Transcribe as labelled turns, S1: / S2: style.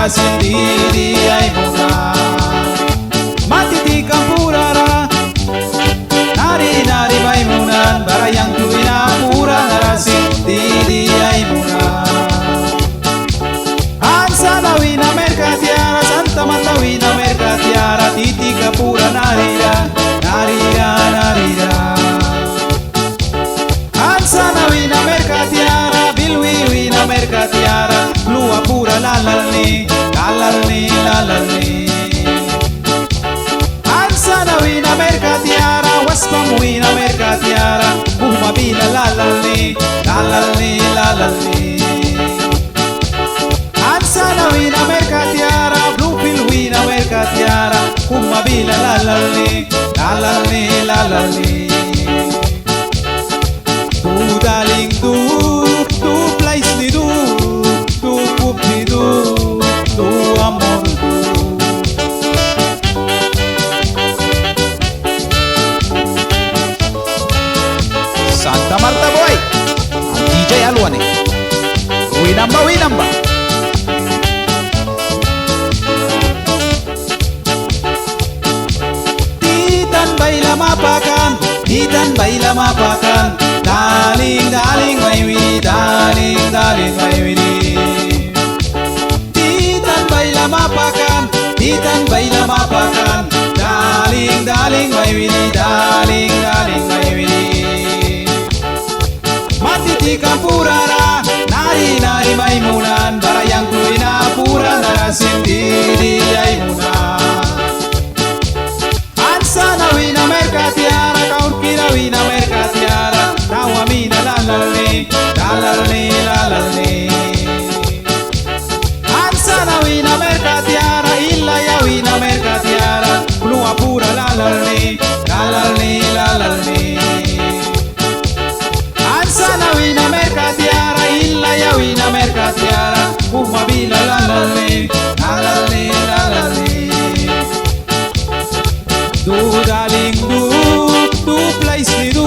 S1: sendiri ay muna. Matitikang purara, nari-nari Maimunan, barayang tuwina pura nara sendiri ay muna. Ansana wina merkatiara, Santa Mata wina merkatiara, titika pura narira, narira, narira. Ansana wina merkatiara, bilwi wina merkatiara, lua pura lalalni, lalalni, lalalni. Ansana wina merkatiara, waspam wina merkatiara, umabila lalalni, lalalni, lalalni. Ansana wina merkatiara, bluefil wina merkatiara, umabila lalalni, lalalni, lalalni. Tu daling tu place ni tu pup ni tu amor tu. Santa Marta boy, DJ Alwan nih. Winamba, winamba. Titan baila mapakan, titan baila mapakan. Darling, darling, my Winnie, darling, darling, my Winnie. Titan baila mapakan, titan baila mapakan. Darling, darling, my Winnie, darling, darling, my Winnie. Matitikang purara, nari-nari Maimunan, barayang tuwina pura nara sendiri ay muna. Ansana wina merkatiara, kaun kira wina merkatiara, tawa mina lalalni, lalalni, lalalni. Ansana wina merkatiara, illa ya wina merkatiara, lua pura lalalni, lalalni, lalalni. Ansana wina merkatiara, illa ya wina merkatiara, umabila lalalni, lalalni, lalalni. Du darling, du place ni du